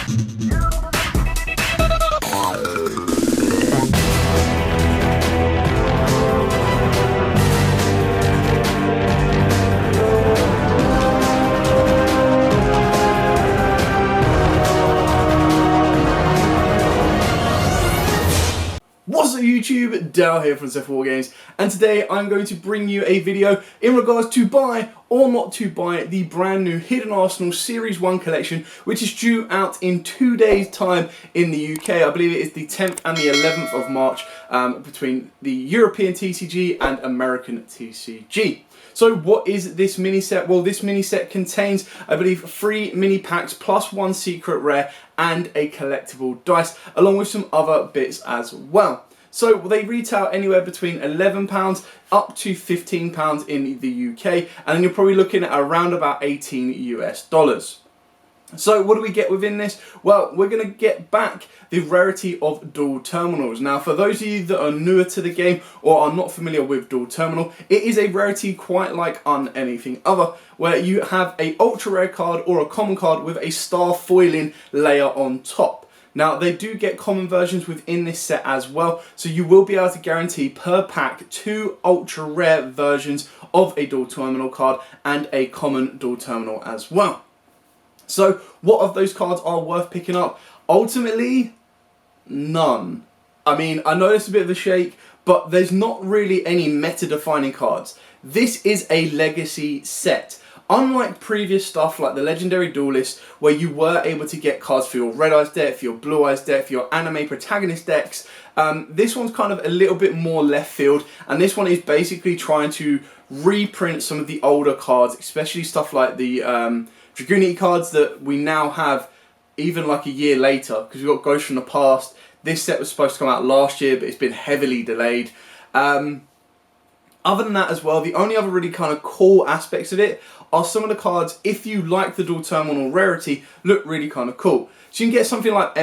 What's up YouTube, Dal here from Zephyr War Games, and today I'm going to bring you a video in regards to buy or not to buy the brand new Hidden Arsenal Series 1 collection, which is due out in 2 days time in the UK. I believe it is the 10th and the 11th of March between the European TCG and American TCG. So what is this mini set? Well, this mini set contains, I believe, 3 mini packs plus 1 secret rare and a collectible dice, along with some other bits as well. So they retail anywhere between £11 up to £15 in the UK, and then you're probably looking at around about 18 US dollars. So what do we get within this? Well, we're going to get back the rarity of dual terminals. Now, for those of you that are newer to the game or are not familiar with dual terminal, it is a rarity quite like anything other, where you have a ultra rare card or a common card with a star foiling layer on top. Now, they do get common versions within this set as well, so you will be able to guarantee per pack 2 ultra rare versions of a dual terminal card and a common dual terminal as well. So, what of those cards are worth picking up? Ultimately, none. I mean, I know it's a bit of a shake, but there's not really any meta-defining cards. This is a legacy set. Unlike previous stuff like the Legendary Duelist, where you were able to get cards for your Red Eyes deck, for your Blue Eyes deck, for your anime protagonist decks, this one's kind of a little bit more left field, and this one is basically trying to reprint some of the older cards, especially stuff like the Dragoonity cards that we now have even like a year later, because we've got Ghosts from the Past. This set was supposed to come out last year, but it's been heavily delayed. Other than that as well, the only other really kind of cool aspects of it are some of the cards, if you like the dual terminal rarity, look really kind of cool. So you can get something like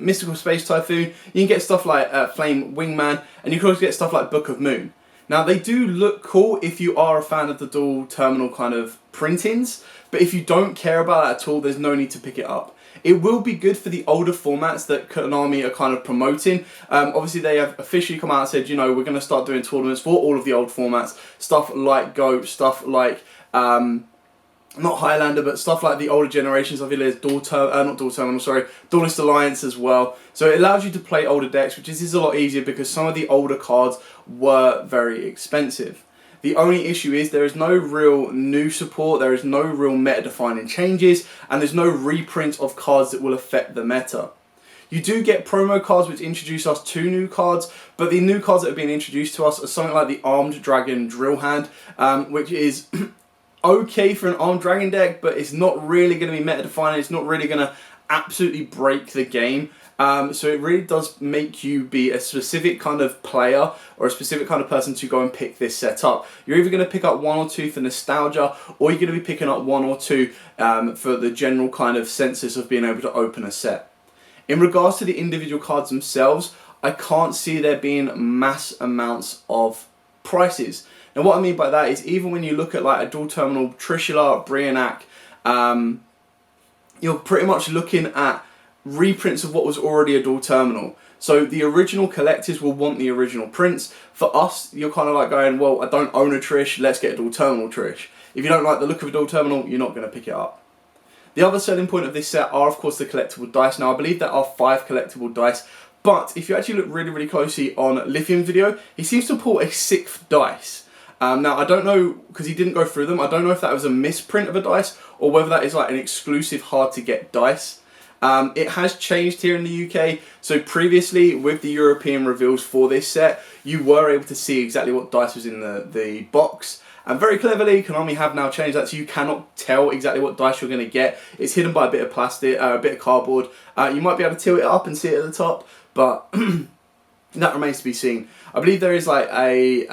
Mystical Space Typhoon, you can get stuff like Flame Wingman, and you can also get stuff like Book of Moon. Now, they do look cool if you are a fan of the dual terminal kind of printings, but if you don't care about that at all, there's no need to pick it up. It will be good for the older formats that Konami are kind of promoting. Obviously, they have officially come out and said, you know, we're going to start doing tournaments for all of the old formats. Stuff like Go, stuff like, not Highlander, but stuff like the older generations of it is Duelist Alliance as well. So it allows you to play older decks, which is a lot easier because some of the older cards were very expensive. The only issue is there is no real new support, there is no real meta-defining changes, and there's no reprint of cards that will affect the meta. You do get promo cards which introduce us to new cards, but the new cards that have been introduced to us are something like the Armed Dragon Drill Hand, which is okay for an Armed Dragon deck, but it's not really going to be meta-defining, it's not really going to absolutely break the game. So it really does make you be a specific kind of player or a specific kind of person to go and pick this set up. You're either going to pick up 1 or 2 for nostalgia, or you're going to be picking up 1 or 2 for the general kind of senses of being able to open a set. In regards to the individual cards themselves, I can't see there being mass amounts of prices. Now what I mean by that is even when you look at like a dual terminal Trishula, Brionac, you're pretty much looking at reprints of what was already a dual terminal. So the original collectors will want the original prints. For us, you're kind of like going, well, I don't own a Trish, let's get a dual terminal Trish. If you don't like the look of a dual terminal, you're not going to pick it up. The other selling point of this set are, of course, the collectible dice. Now, I believe there are 5 collectible dice, but if you actually look really, really closely on Lithium's video, he seems to pull a 6th dice. Now, I don't know, because he didn't go through them, I don't know if that was a misprint of a dice, or whether that is like an exclusive hard-to-get dice. It has changed here in the UK, so previously with the European reveals for this set, you were able to see exactly what dice was in the box, and very cleverly Konami have now changed that so you cannot tell exactly what dice you're going to get. It's hidden by a bit of plastic, a bit of cardboard. You might be able to tilt it up and see it at the top, but that remains to be seen. I believe there is like a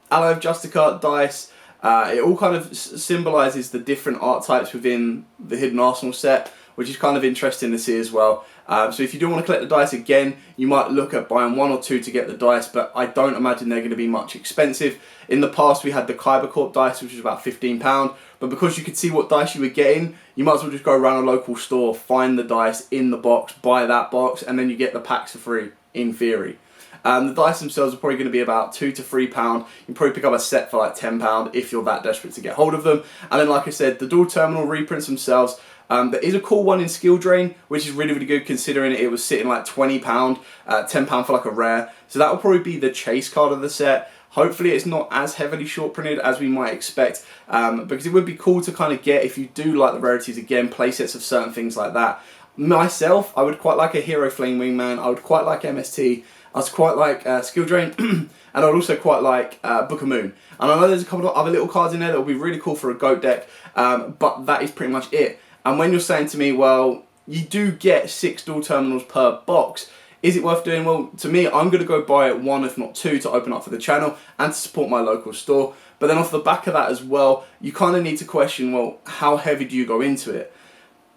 Alloy of Justica dice. It all kind of symbolises the different art types within the Hidden Arsenal set, which is kind of interesting to see as well. So if you do want to collect the dice again, you might look at buying 1 or 2 to get the dice, but I don't imagine they're going to be much expensive. In the past, we had the Kyber Corp dice, which was about £15. but because you could see what dice you were getting, you might as well just go around a local store, find the dice in the box, buy that box, and then you get the packs for free, in theory. The dice themselves are probably going to be about £2 to £3. You can probably pick up a set for like £10 if you're that desperate to get hold of them. And then, like I said, the dual terminal reprints themselves, there is a cool one in Skill Drain, which is really, really good considering it was sitting like £20, £10 for like a rare. So that will probably be the chase card of the set. Hopefully it's not as heavily short printed as we might expect, because it would be cool to kind of get, if you do like the rarities again, playsets of certain things like that. Myself, I would quite like a Hero Flame Wingman, I would quite like MST, I was quite like Skill Drain, and I would also quite like Book of Moon. And I know there's a couple of other little cards in there that will be really cool for a GOAT deck, but that is pretty much it. And when you're saying to me, well, you do get 6 dual terminals per box, is it worth doing? Well, to me, I'm going to go buy 1 if not 2 to open up for the channel and to support my local store. But then off the back of that as well, you kind of need to question, well, how heavy do you go into it?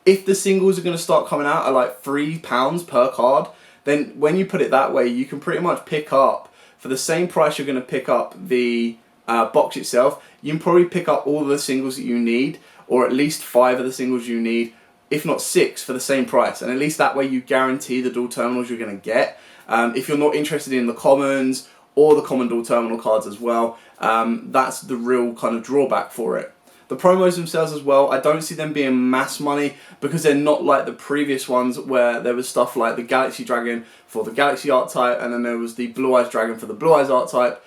If the singles are going to start coming out at like £3 per card, then when you put it that way, you can pretty much pick up, for the same price you're going to pick up the box itself, you can probably pick up all of the singles that you need, or at least 5 of the singles you need, if not 6 for the same price. And at least that way you guarantee the dual terminals you're going to get. If you're not interested in the commons or the common dual terminal cards as well, that's the real kind of drawback for it. The promos themselves as well, I don't see them being mass money because they're not like the previous ones where there was stuff like the Galaxy Dragon for the Galaxy art type and then there was the Blue Eyes Dragon for the Blue Eyes art type.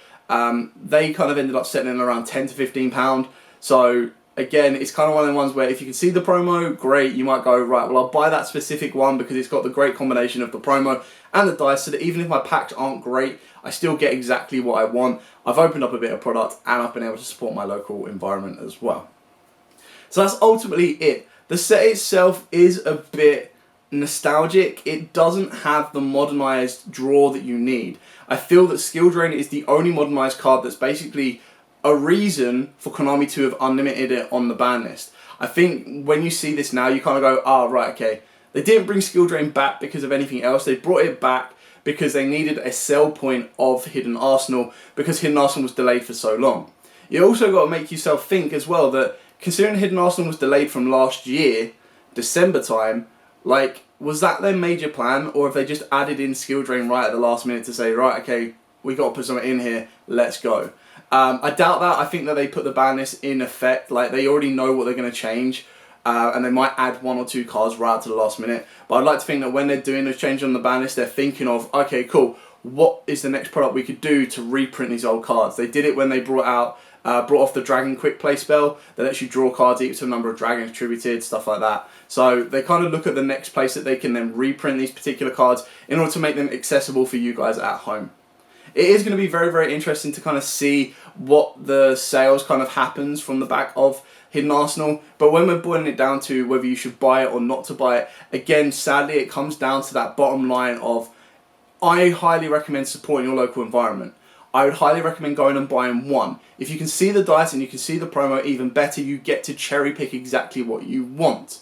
They kind of ended up settling around £10 to £15. So again, it's kind of one of the ones where if you can see the promo, great, you might go, right, well, I'll buy that specific one because it's got the great combination of the promo and the dice, so that even if my packs aren't great, I still get exactly what I want. I've opened up a bit of product and I've been able to support my local environment as well. So that's ultimately it. The set itself is a bit nostalgic. It doesn't have the modernized draw that you need. I feel that Skill Drain is the only modernized card that's basically a reason for Konami to have unlimited it on the ban list. I think when you see this now, you kind of go, ah, right, okay. They didn't bring Skill Drain back because of anything else. They brought it back because they needed a sell point of Hidden Arsenal because Hidden Arsenal was delayed for so long. You also got to make yourself think as well that considering Hidden Arsenal was delayed from last year, December time, like, was that their major plan, or have they just added in Skill Drain right at the last minute to say, right, okay, we got to put something in here, let's go. I doubt that. I think that they put the ban list in effect, like they already know what they're going to change, and they might add 1 or 2 cards right to the last minute. But I'd like to think that when they're doing those changes on the ban list, they're thinking of, okay, cool, what is the next product we could do to reprint these old cards? They did it when they brought off the Dragon Quick Play spell that lets you draw cards equal to the number of dragons attributed, stuff like that. So they kind of look at the next place that they can then reprint these particular cards in order to make them accessible for you guys at home. It is going to be very, very interesting to kind of see what the sales kind of happens from the back of Hidden Arsenal. But when we're boiling it down to whether you should buy it or not to buy it, again, sadly, it comes down to that bottom line of, I highly recommend supporting your local environment. I would highly recommend going and buying 1. If you can see the dice and you can see the promo, even better, you get to cherry pick exactly what you want.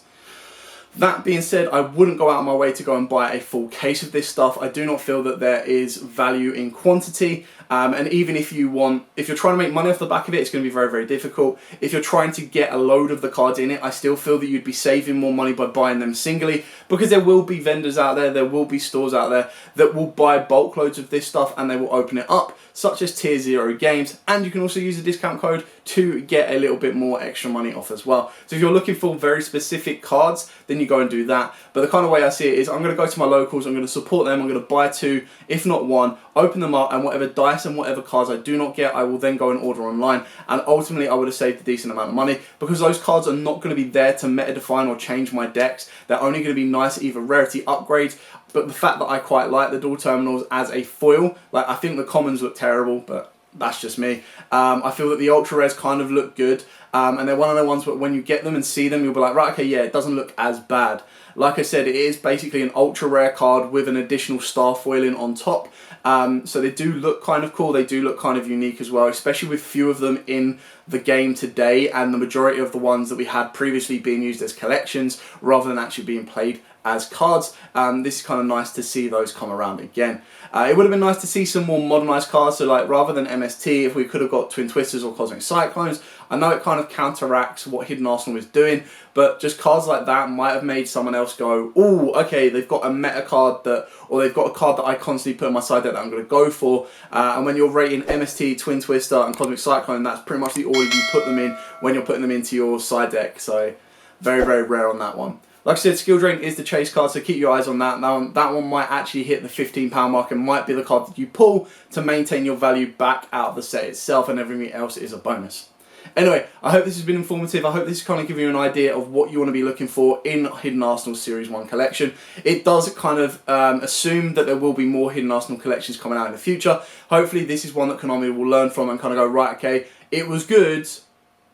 That being said, I wouldn't go out of my way to go and buy a full case of this stuff. I do not feel that there is value in quantity. And even if you're trying to make money off the back of it, it's going to be very, very difficult. If you're trying to get a load of the cards in it, I still feel that you'd be saving more money by buying them singly, because there will be vendors out there will be stores out there that will buy bulk loads of this stuff and they will open it up, such as Tier 0 Games, and you can also use a discount code to get a little bit more extra money off as well. So if you're looking for very specific cards, then you go and do that. But the kind of way I see it is, I'm going to go to my locals, I'm going to support them, I'm going to buy 2, if not 1, open them up, and whatever dice and whatever cards I do not get, I will then go and order online, and ultimately I would have saved a decent amount of money, because those cards are not going to be there to meta define or change my decks. They're only going to be nice either rarity upgrades. But the fact that I quite like the dual terminals as a foil, like, I think the commons look terrible, but that's just me. I feel that the ultra rares kind of look good, and they're one of the ones where when you get them and see them, you'll be like, right, okay, yeah, it doesn't look as bad. Like I said, it is basically an ultra rare card with an additional star foiling on top. So they do look kind of cool, they do look kind of unique as well, especially with few of them in the game today, and the majority of the ones that we had previously being used as collections rather than actually being played as cards. This is kind of nice to see those come around again. It would have been nice to see some more modernized cards, so like rather than MST, if we could have got Twin Twisters or Cosmic Cyclones, I know it kind of counteracts what Hidden Arsenal is doing, but just cards like that might have made someone else go, oh, okay, they've got a meta card that, or they've got a card that I constantly put in my side deck that I'm going to go for. And when you're rating MST, Twin Twister, and Cosmic Cyclone, that's pretty much the order you put them in when you're putting them into your side deck. So very, very rare on that one. Like I said, Skill Drain is the chase card, so keep your eyes on that. That one might actually hit the £15 mark and might be the card that you pull to maintain your value back out of the set itself, and everything else is a bonus. Anyway, I hope this has been informative. I hope this kind of gives you an idea of what you want to be looking for in Hidden Arsenal Series 1 collection. It does kind of assume that there will be more Hidden Arsenal collections coming out in the future. Hopefully this is one that Konami will learn from and kind of go, right, okay, it was good,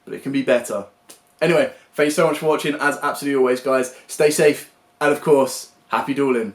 but it can be better. Anyway, thanks so much for watching. As absolutely always, guys, stay safe, and of course, happy dueling.